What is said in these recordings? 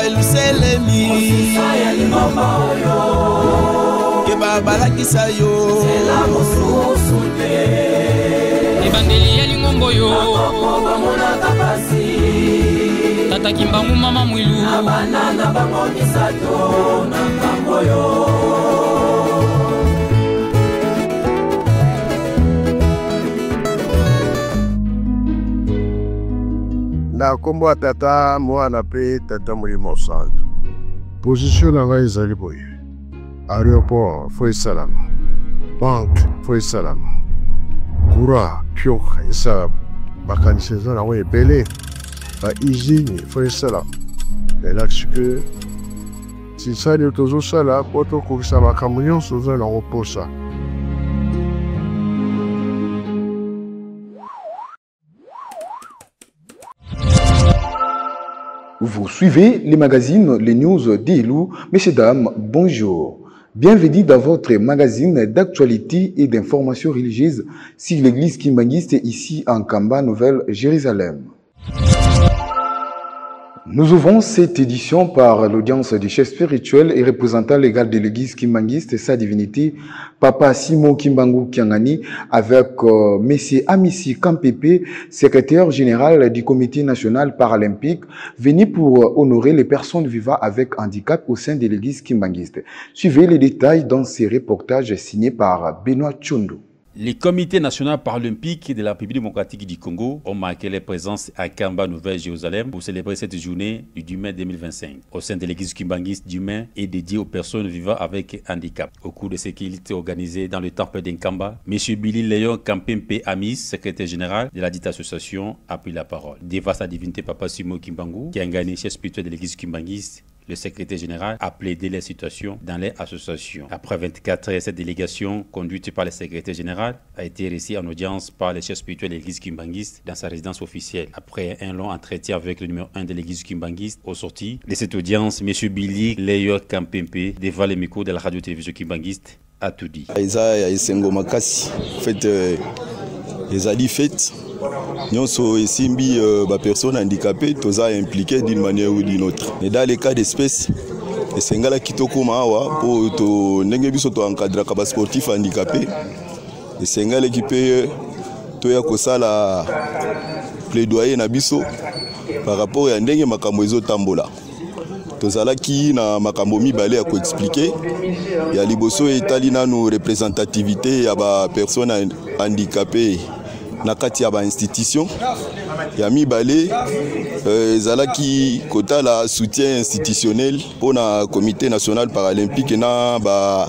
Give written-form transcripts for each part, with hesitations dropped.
eluselemi keba balakisa yo ebandeli ya lingombo yo tata kimbangu mama mwilu abanana bango misato na ngambo yo. Na kombo tata mwana pe tata mulimo santo. Position na ngai ezali boye. Aéroport foi salam. Banque foi salam. Kura pio esa bakanisi eza nango ebele. Ba izini foi salam. Elakisi ke tisali tozosala po tokokisa makambo nyonso oza nango posa. Vous suivez les magazines, les news d'Ilou. Messieurs, dames, bonjour. Bienvenue dans votre magazine d'actualité et d'information religieuse sur l'église kimbangiste ici en Kamba, Nouvelle-Jérusalem. Nous ouvrons cette édition par l'audience du chef spirituel et représentant légal de l'église kimbangiste et sa divinité, Papa Simon Kimbangu Kiangani, avec M. Amissi Kampepe, secrétaire général du Comité national paralympique, venu pour honorer les personnes vivant avec handicap au sein de l'église kimbangiste. Suivez les détails dans ces reportages signés par Benoît Tchondo. Les comités nationaux paralympiques de la République démocratique du Congo ont marqué leur présence à Kamba, Nouvelle-Jérusalem pour célébrer cette journée du 10 mai 2025. Au sein de l'église kimbangiste, du mai est dédié aux personnes vivant avec handicap. Au cours de ce qui était organisé dans le temple d'Nkamba, M. Billy Léon Kampempe Amis, secrétaire général de la dite association, a pris la parole. Devant sa divinité Papa Simon Kimbangu, qui a gagné chef spirituel de l'église kimbangiste, le secrétaire général a plaidé les situations dans les associations. Après 24 heures, cette délégation, conduite par le secrétaire général, a été reçue en audience par le chef spirituel de l'église kimbangiste dans sa résidence officielle. Après un long entretien avec le numéro 1 de l'église kimbangiste, au sorti de cette audience, M. Billy Leyo Kampempe, devant le micro de la radio-télévision kimbangiste, a tout dit. En fait, ezali fête nyonso esimbi ba personnes handicapées toza impliquées d'une manière ou d'une autre. Mais dans les cas d'espèce esengala kitoko maawa po to ndenge biso to encadrer ka ba sportif handicapé esengala équipe to ya kosala plaidoyer na biso par rapport à ndenge makambo ezotambola. Tozalaki na makambo mibale ya ko expliquer ya liboso etali nanu représentativité ya ba personnes handicapées na kati ya ba institution ya mibale ezalaki kota la soutien institutionnel pour na comité national paralympique na ba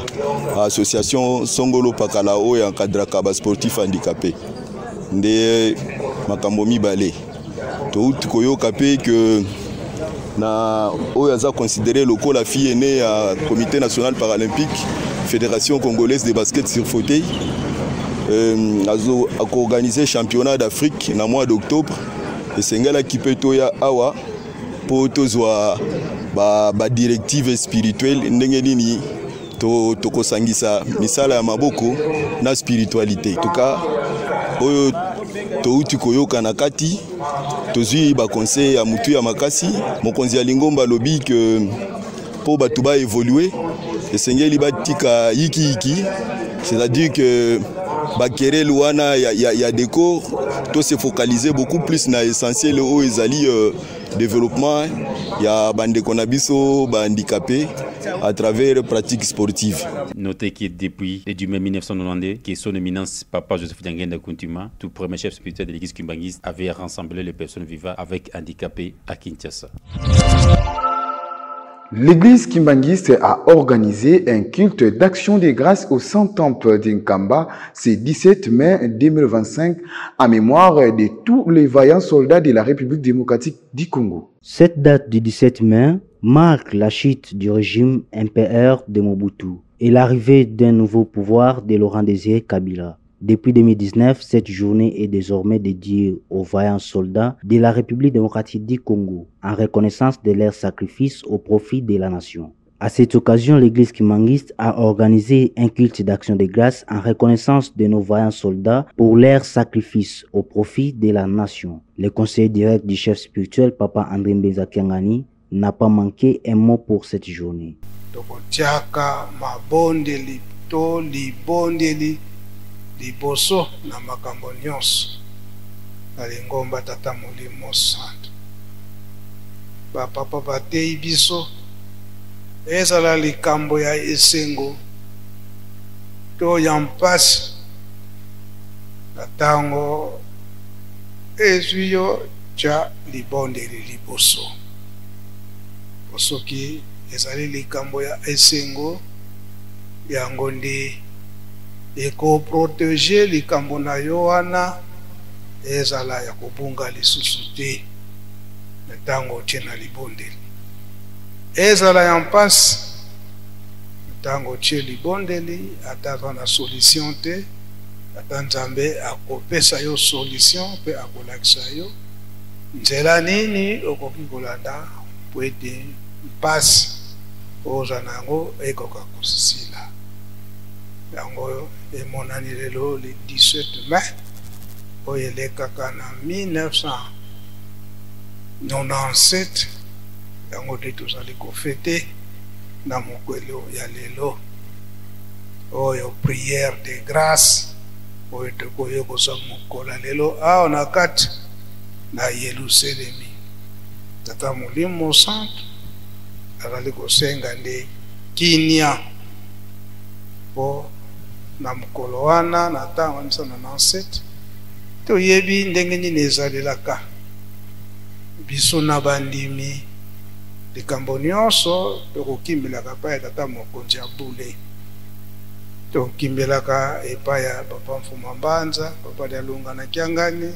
association Songolo Pakalao ya encadraka ba sportif handicapé nde makambo mibale to koyoka pe que na oyo aza considéré lokola fille aînée à comité national paralympique fédération congolaise de basket sur fauteuil a organisé championnat d'Afrique na mois d'octobre et sengala kipeto ya awa po tozwa ba directive spirituelle ndenge nini to kosangisa misala ya maboko na spiritualité tuka oyo to uti koyoka na kati tozwi ba conseil ya mutu ya makasi mokonzi ya lingomba lobi que po batu ba évoluer esengeli batika yiki c'est-à-dire que bakere luana ya décor to se focaliser beaucoup plus na essentiel au ezali développement ya bande konabiso ba handicapé à travers pratiques sportives. Notez que depuis le 10 mai 1992, que son éminence Papa Joseph Diangenda Kuntuma, tout premier chef spirituel de l'église kimbangiste, avait rassemblé les personnes vivant avec handicapés à Kinshasa. L'église kimbangiste a organisé un culte d'action de grâce au Saint-Temple d'Nkamba ce 17 mai 2025 en mémoire de tous les vaillants soldats de la République démocratique du Congo. Cette date du 17 mai marque la chute du régime impérial de Mobutu et l'arrivée d'un nouveau pouvoir de Laurent-Désiré Kabila. Depuis 2019, cette journée est désormais dédiée aux vaillants soldats de la République démocratique du Congo, en reconnaissance de leur sacrifice au profit de la nation. À cette occasion, l'église kimbangiste a organisé un culte d'action de grâce en reconnaissance de nos vaillants soldats pour leur sacrifice au profit de la nation. Le conseiller direct du chef spirituel, Papa André Mbeza Kiangani, n'a pas manqué un mot pour cette journée. Tokotiaka mabondeli to libondeli liboso na makambo nyonso na lingomba tata Molimo Santu. Bapapa batei biso ezala likambo ya esengo to ya mpasi na tango ezwiyo cha libondeli liboso. Soki ezali likambo ya esengo yango nde eko protéger likambo na yo wana ezala ya kobunga lisusu te na ntango otie na libondeli. Ezala ya mpasi ntango otie libondeli ata na solution te, ata Nzambe akopesa yo solution mpe akolakisa yo nzela nini okoki kolanda po ete mpasi oza nango ekoka kosila. Yango emonani lelo le 17 mai oyo elekaka na 1997. Yango nde tozali kofete na mokwelo ya lelo oyo prière de grâce oyo tokoyo koza mokola lelo awa na kati na Yerusalemi. Tata Molimo Santu azali kosenga nde kinia po na mokolo wana na ntango ya 1997 toyebi ndenge nini ezalelaka biso na bandimi likambo nyonso tokokimbelaka epai ya tata mokonzi ya bule, tokimbelaka epai ya papa Mfuma Mbanza, papa Lialunga na Kiangani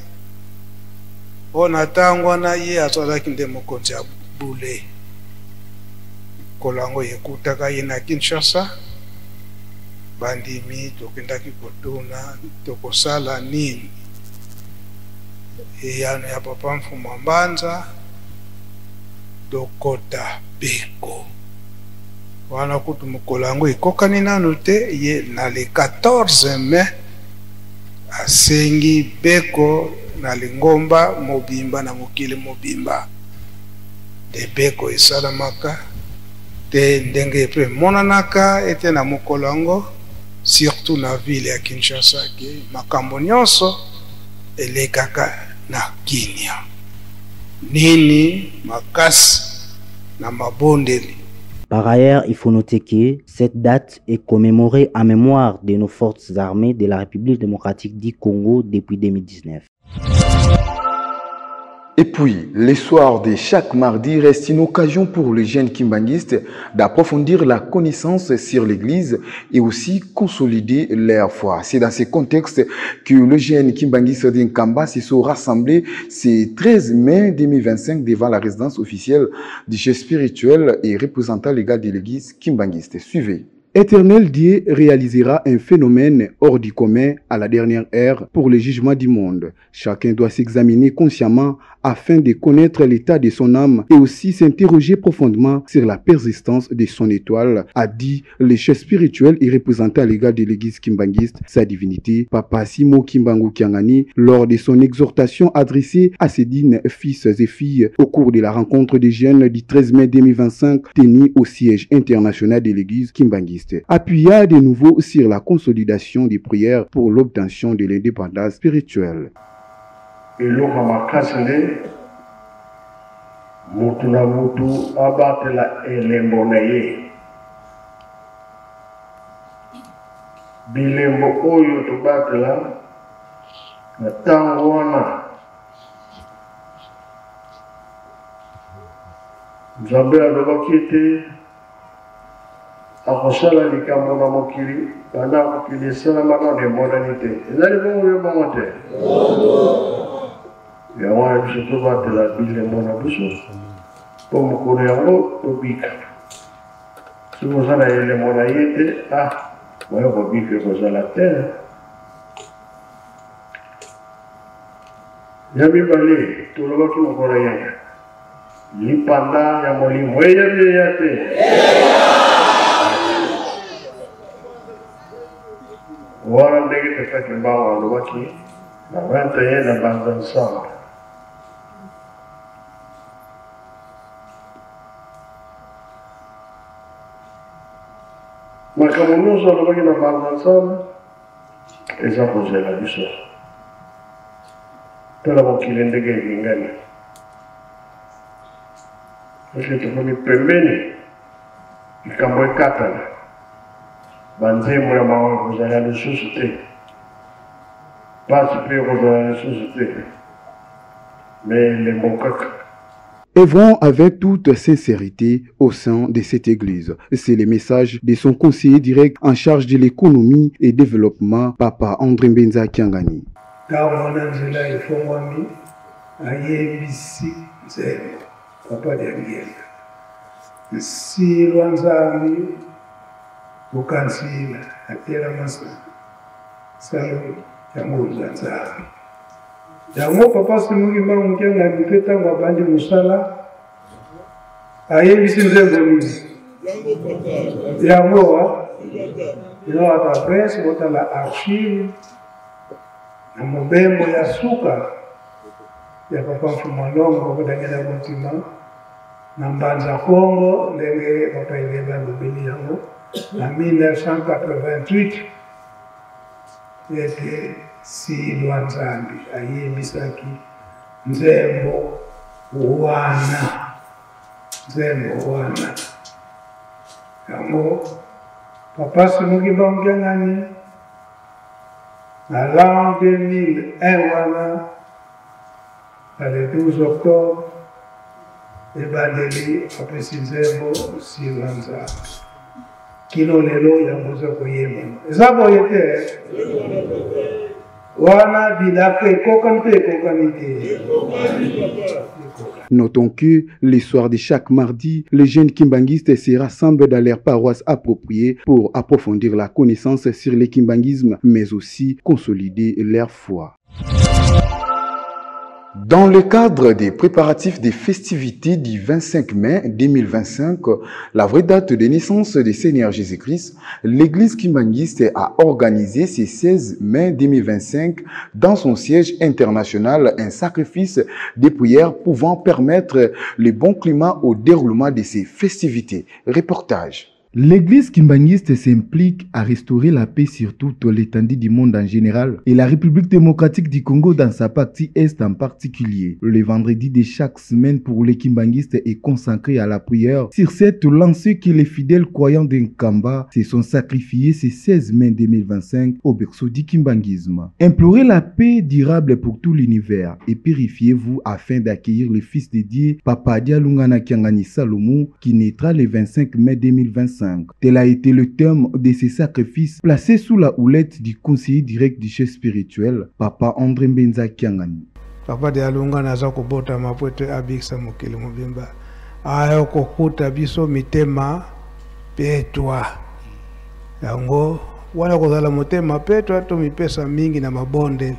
o na ntango wana ye azalaki nde mokonzi ya bule. Kolango ekutaka ye na Kinshasa, bandimi tokendaki kotuna tokosala nini eyano ya papa Mfuma Mbanza tokota beko wana kutu mokolango ekokani nanu te. Ye na le 14 mai asengi beko na lingomba mobimba na mokili mobimba de beko esalamaka te ndenge pe monanaka ete na mokolango surtout na ville ya Kinshasa ke makambo nyonso elekaka na kinia nini makasi na mabondeli. Par ailleurs, il faut noter que cette date est commémorée en mémoire de nos forces armées de la République démocratique du Congo depuis 2019. Et puis, les soirs de chaque mardi restent une occasion pour les jeunes kimbanguistes d'approfondir la connaissance sur l'Église et aussi consolider leur foi. C'est dans ce contexte que les jeunes kimbanguistes d'Inkamba se sont rassemblés ce 13 mai 2025 devant la résidence officielle du chef spirituel et représentant légal de l'Église kimbanguiste. Suivez. Éternel Dieu réalisera un phénomène hors du commun à la dernière ère pour le jugement du monde. Chacun doit s'examiner consciemment afin de connaître l'état de son âme et aussi s'interroger profondément sur la persistance de son étoile, a dit le chef spirituel et représentant légal de l'église kimbanguiste, sa divinité, Papa Simo Kimbangu Kiangani, lors de son exhortation adressée à ses dignes fils et filles au cours de la rencontre des jeunes du 13 mai 2025 tenue au siège international de l'église kimbanguiste. Appuya de nouveau sur la consolidation des prières pour l'obtention de l'indépendance spirituelle. Elonga makasi nde mutu na mutu abatela elembo na ye. Bilembo oyo tobatela na ntango wana Nzambe alobaki ete akosala likambo na mokili banda mokili esalamaka na emonani te. Ezali bongo yo bongo te. yango ya biso tobatela bilembo na biso mpo mokolo yango tobika. Soki oza na elembo na ye te oyo kobika ekozala te. Ya mibale tolobaki mokolo yanga lipanda ya molimo eyebi eya te. wana ndenge tefaki mbango alobaki na 21 na banza nsambo makambo nyonso alobaki na bango nzambe eza kozela biso tala mokili ndenge elingani eke tokomi pembeni likambo ekatana banzembo ya mawa kozala lisusu te pasi mpe kozala lisusu te me elembo kaka. Œuvrons avec toute sincérité au sein de cette église. C'est le message de son conseiller direct en charge de l'économie et développement, Papa André Mbenza Kiangani. Papa Diangenda. Si Luanzami, Bukansila, Atela Masa, Salu, Yamu Zanzami. Yamu Papa Simugima Mkianga Bipeta Wabandi Musala, Ayemi Sinzeboni. Yamu, you know, at our press, what are the archive, and Mobembo Yasuka, ya Papa Fumalongo, what I get about him. Nambanza Congo, ndenge papa ileba mbili yango, na 1988, yete si Luanzambi, aye misaki, nzembo wana, yango, papa Simugimba Mkiangani, na l'an 2001 wana, le 12 octobre, ebandeli apesinzembo silanza kino lelo yangoza koyema ezabo yete wana bilake kokanite. Notons que le soir de chaque mardi, les jeunes kimbanguistes se rassemblent dans leurs paroisses appropriées pour approfondir la connaissance sur le kimbanguisme, mais aussi consolider leur foi. Dans le cadre des préparatifs des festivités du 25 mai 2025, la vraie date de naissance du Seigneur Jésus-Christ, l'église kimbanguiste a organisé ce 16 mai 2025 dans son siège international un sacrifice de prière pouvant permettre le bon climat au déroulement de ces festivités. Reportage. L'église kimbanguiste s'implique à restaurer la paix sur toute l'étendue du monde en général et la République démocratique du Congo dans sa partie est en particulier. Le vendredi de chaque semaine pour les kimbanguistes est consacré à la prière. Sur cette lancée que les fidèles croyants d'Nkamba se sont sacrifiés ce 16 mai 2025 au berceau du kimbanguisme. Implorez la paix durable pour tout l'univers et purifiez-vous afin d'accueillir le Fils de Dieu, Papa Dialungana Kiangani Salomon, qui naîtra le 25 mai 2025. Tel a été le thème de ces sacrifices placés sous la houlette du conseiller direct du chef spirituel, Papa André Mbenza Kiangani. Papa Dialungana naza kobota mapwete abikisa mokili mobimba. Ayo kokuta biso mitema petwa. Yango wana kozala motema petwa to mipesa mingi na mabondeli.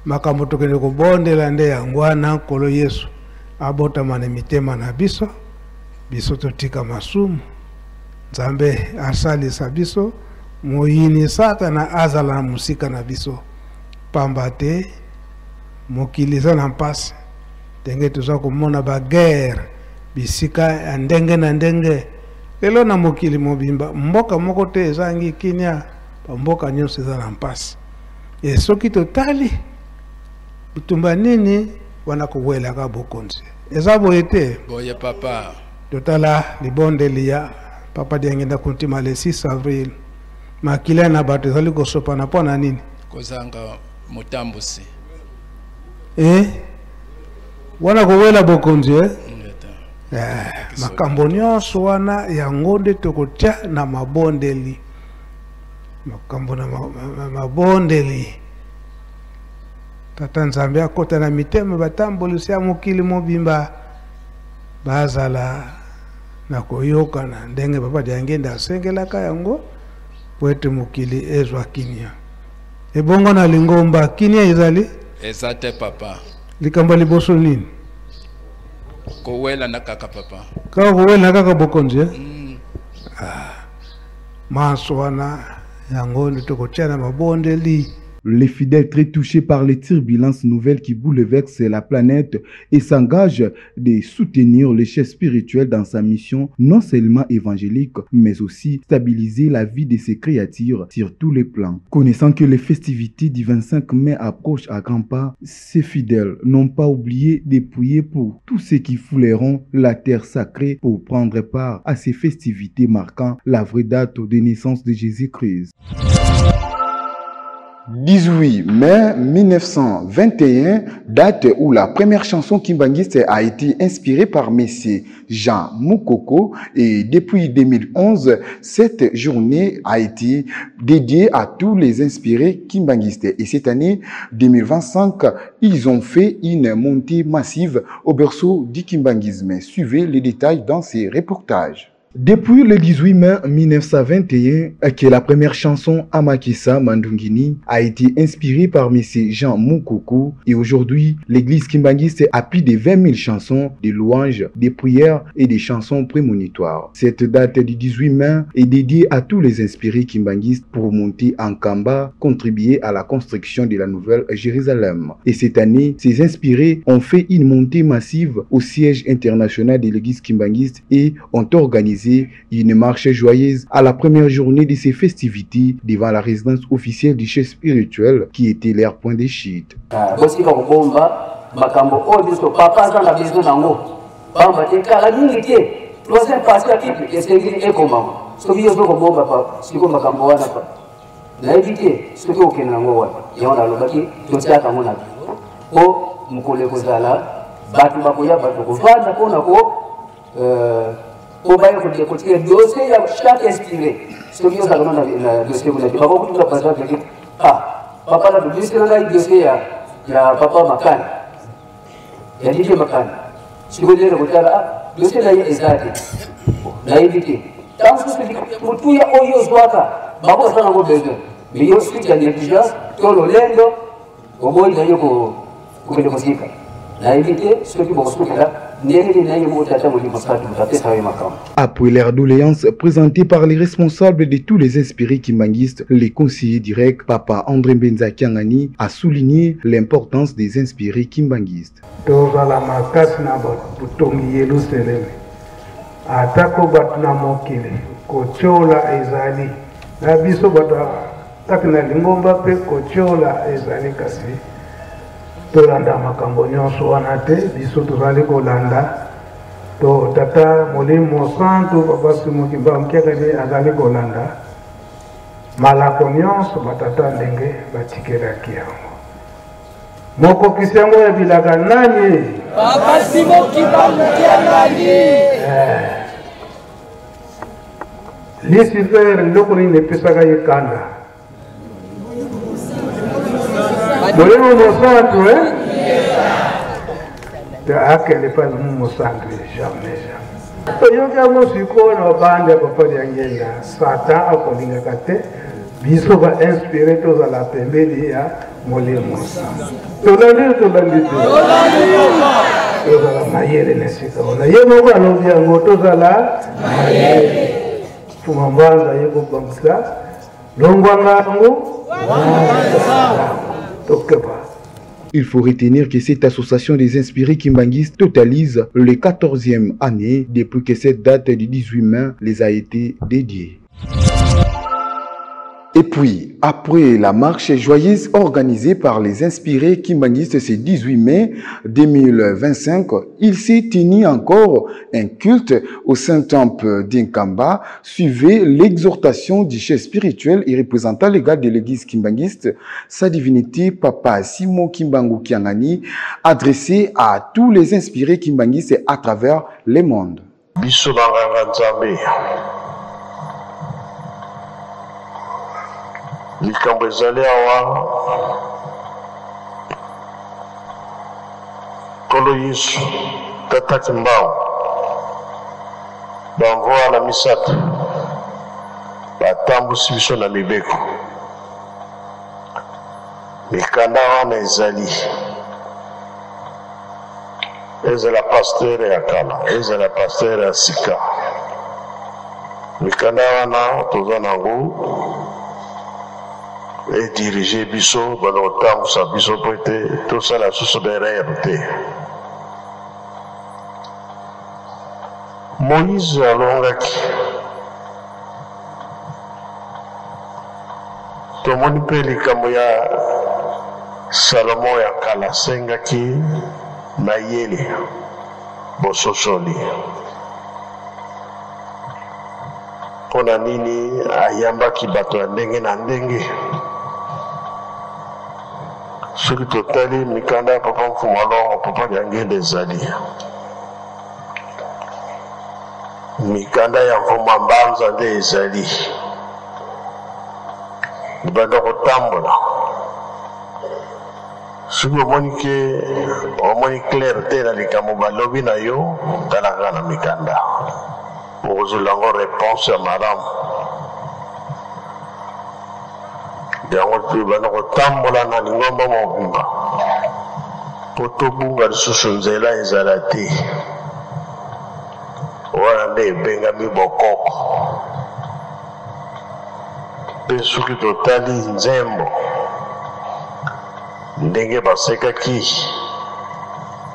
Makambo tokende kobondela nde yango ana nkolo Yesu. Abota mane mitema na biso. Biso totika masumu. Nzambe asalisa biso moyini satana azala na musika na biso pamba te mokili eza na mpasi ndenge toza komona baguerre bisika ya ndenge na ndenge lelo na mokili mobimba mboka moko te ezangi kinia bamboka nyonso eza na mpasi soki totali bitumba nini wana kowelaka bokonzi eza boye te boye papa totala libondeli ya Papa Diangenda kuntima le 6 avril. Makila na bato ezali kosopana pona nini? Kozanga mutambusi. Wana kowela bokonzi makambo nyonso wana yango nde tokotia na mabondeli. Makambo na mabondeli. Tata Nzambe akota na mitema batambolisi ya mokili mobimba bazala na koyoka na ndenge Papa Diangenda asengelaka yango poete mokili ezwa kinia ebongo na lingomba kinia ezali ezate papa likamba liboso nini kowela na kaka papa kowela na kaka bokonzi maso wana yango nditokotia na mabondeli Les fidèles très touchés par les turbulences nouvelles qui bouleversent la planète et s'engagent de soutenir le chef spirituel dans sa mission non seulement évangélique, mais aussi stabiliser la vie de ses créatures sur tous les plans. Connaissant que les festivités du 25 mai approchent à grands pas, ces fidèles n'ont pas oublié de prier pour tous ceux qui fouleront la terre sacrée pour prendre part à ces festivités marquant la vraie date de naissance de Jésus-Christ. 18 mai 1921, date où la première chanson kimbangiste a été inspirée par Messier Jean Moukoko, et depuis 2011, cette journée a été dédiée à tous les inspirés kimbangistes. Et cette année 2025, ils ont fait une montée massive au berceau du kimbangisme. Suivez les détails dans ces reportages. Depuis le 18 mai 1921, que la première chanson Amakisa Mandungini a été inspirée par M. Jean Moukoko, et aujourd'hui, l'église kimbangiste a plus de 20 000 chansons, de louanges, des prières et des chansons prémonitoires. Cette date du 18 mai est dédiée à tous les inspirés kimbangistes pour monter en Kamba, contribuer à la construction de la nouvelle Jérusalem. Et cette année, ces inspirés ont fait une montée massive au siège international de l'église kimbangiste et ont organisé une marche joyeuse à la première journée de ces festivités devant la résidence officielle du chef spirituel qui était leur point de chute. Au bail de côté dossier, il y a chaque inspiré. Ce qui est dans le dossier, vous avez dit, papa, vous avez dit, ah, papa, là, le dossier, là, il y a papa Makan. Il y a DJ Makan. Si vous voulez le côté là, le dossier, là, il y a Ezadi. Là, il dit, tant que vous dites, vous tout, il y a Oyo Zwaka, Babo, ça n'a pas besoin. Mais il y a aussi la négligence, tout le lendo, au moins, il y a eu pour le musique. Là, il dit, ceux qui vont se trouver là, après l'air doléance présenté par les responsables de tous les inspirés kimbangistes, les conseillers directs, Papa André Benza Kiangani a souligné l'importance des inspirés kimbangistes. Tolanda makambo nyonso wana te biso tozali kolanda to tata molimo santo papa Simon Kimbangu Kiangani azali kolanda malako nyonso batata ndenge batikelaki yango mokokisi yango yabilaka nani papa Simon Kimbangu Kiangani Lucifer ndoko nini epesaka ye kanda Molimo Monsanto, hein? Qu'elle n'est pas le Monsanto, jamais. Il y a un sucre, on va vendre papa Yangenda. Satan a connu la carte. Biso va inspirer tous à la pembeli à Molimo Monsanto. Tolandi. Tous à la maillère nesika. On a yémo à l'objet tous à la maillère. Fumambanda yémo comme ça. Longwanga ngo. Il faut retenir que cette association des inspirés kimbangistes totalise le 14e année depuis que cette date du 18 mai les a été dédiée. Et puis, après la marche joyeuse organisée par les inspirés kimbangistes ce 18 mai 2025, il s'est tenu encore un culte au Saint-Temple d'Inkamba. Suivez l'exhortation du chef spirituel et représentant légal de l'église kimbangiste, sa divinité Papa Simon Kimbangu Kiangani, adressée à tous les inspirés kimbangistes à travers le monde. likambo ezali awa Nkolo Yesu Tata Kimbangu bamvwa na misato batambusi biso na mibeko mikanda wana ezali ezala pasteur ya kala ezala pasteur ya sika mikanda wana toza nango et diriger biso bana kotambusa biso po ete tosala susu berere te. Moïse alongaki tomoni mpe likambo ya Salomo ya kala asengaki mayele bososoli mpona nini ayambaki bato ya ndenge na ndenge. Soki totali mikanda ya papa Mfuma Longo, papa Gangende ezali mikanda ya Mfuma Mbanza nde ezali libanda kotambola. Soki omoni clair te na likambo balobi na yo, talaka na mikanda okozela yango réponse ya malamu. Yango libanda kotambola na lingomba mobimba po tobunga lisusu nzela ezala te. Wana nde ebengami bokoko. Mpe soki totali nzembo ndenge basekaki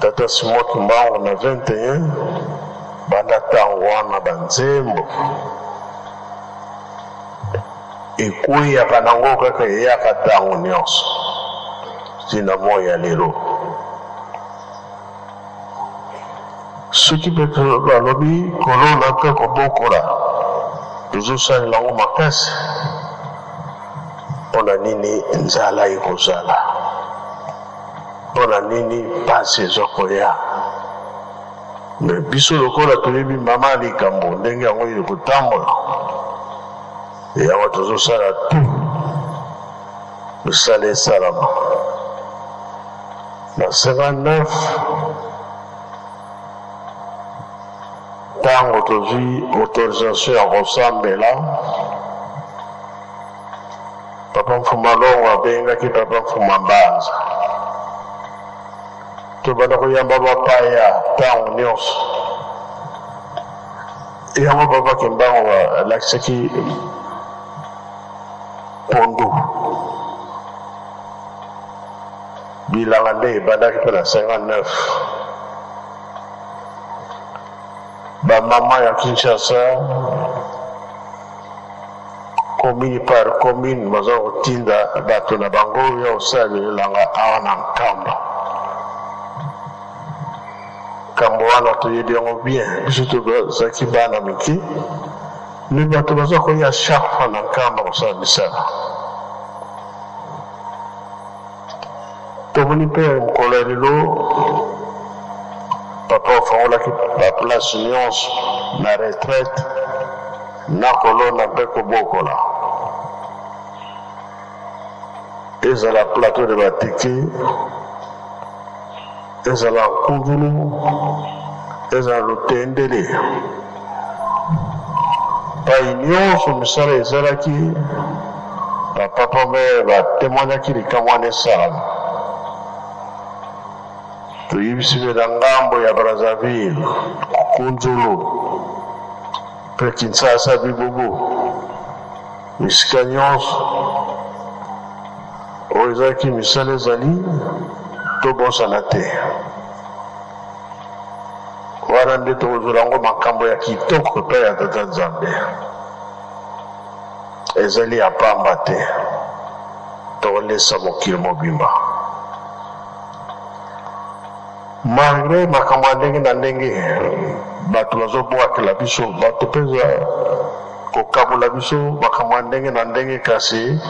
tata Simon Kimbangu na 21 banda ntango wana banzembo ekweyaka nango kaka eyaka ntango nyonso ntina moi ya lelo. Soki mpe balobi kolona mpe kobokola tozosalela yango makasi, mpona nini nzala ekozala, mpona nini pasi ezokoya. Me biso lokola toyebi mama likambo ndenge yango ekotambola, yango tozosala tu misala esalama. Na 59 ntango tozwi autorisation ya kosambela, papa Mfuma Longo abengaki papa Mfuma Mbanza tobanda koyamba bapaya ntango nyonso. Yango papa Kimbangu alakisaki pondu bilanga nde ebandaki mpe na 59. Bamama ya Kinshasa commune par commune baza kotinda bato na bango ya kosalelanga awa na Nkamba. Kambo wana toyebi yango bien, biso tozalaki bana mike me bato baza koya chaque fois na Nkamba kosala misala. Tomoni mpe mokolo ya lelo papa ofangolaki baplace nyonso na retraite na kolona mpe kobokola, ezala plateau de batike, ezala Nkundulu, ezala Lutendele, pai nyonso misala ezalaki bapapa mpe batemwanyaki likambo wana esalama. Toyebisi mpe na ngambo ya Brazzaville, Kunzulu mpe Kinshasa Bibubu, misika nyonso oyo ezalaki misala ezali tobosana te. Wana nde tokozwela yango makambo ya kitoko mpe ya tata Nzambe, ezali ya pamba te, tokolesa mokili mobimba. Malgré makambo ya ndenge na ndenge bato bazobwakela biso, bato mpe kokabola biso makambo ya ndenge na ndenge, kasi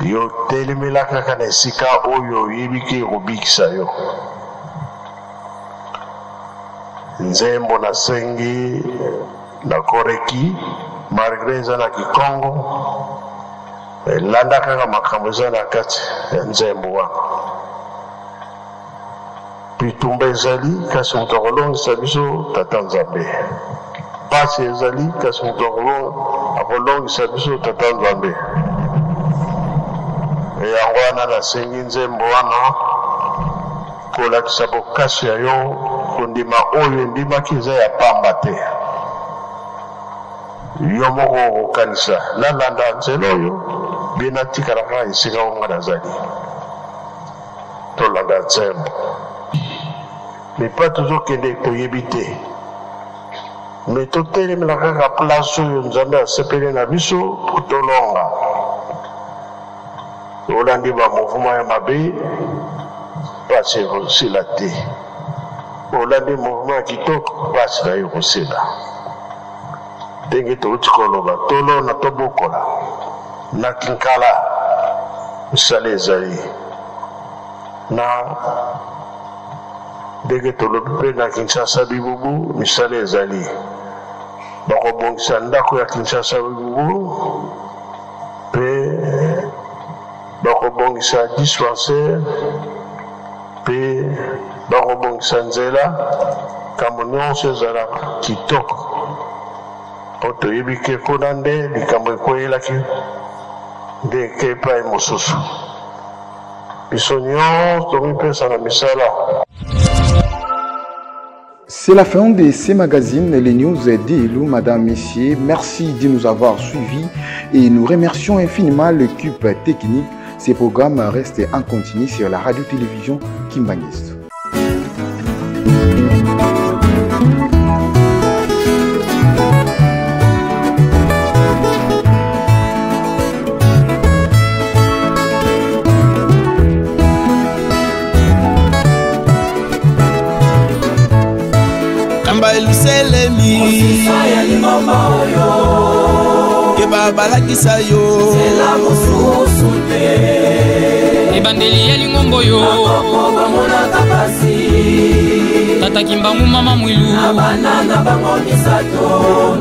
yo telemela kaka na esika oyo oyebi ke ekobikisa yo. Nzembo nasengi nakoreki malgré eza na Kikongo, elanda kaka makambo eza na kati ya nzembo wana. Bitumba ezali kasi moto akolongisa biso tata Nzambe, pasi ezali kasi moto akolongisa biso tata Nzambe. Yango wana nasengi nzembo wana kolakisa bokasi ya yo kondima oyo endimaki eza ya pamba te. Yo moko okokanisa nalanda nzela oyo bina tikala kaka esika onga nazali tolanda nzembo mais pas toujours kende toyebi te mais totelemela kaka place oyo nzambe asepeli na biso po tolonga olandi bamouvement ya mabe pasi ekosila te olandi mouvement ya kitoko pasi na yo ekosila ndenge touti koloba tolona tobokola na kinkala misala ezali na ndenge tolobi mpe na kinshasa bibubu misala ezali bakobongisa ndako ya kinshasa bibubu mpe bakobongisa dispensaire mpe bakobongisa nzela kambo nyonso ezalaka kitoko po toyebi ke kuna nde likambo ekweyelaki nde eke epai mosusu biso nyonso tomipesa na misala. C'est la fin de ces magazines, les news d'Elou, madame, messieurs. Merci de nous avoir suivis et nous remercions infiniment l'équipe technique. Ces programmes restent en continu sur la radio-télévision Kimbanguiste. Eluselemi Keba balakisa yo Sela mususu te Ebandeli ya lingombo yo Akoba mona kapasi Tata Kimbangu mama mwilu Abanana bango misato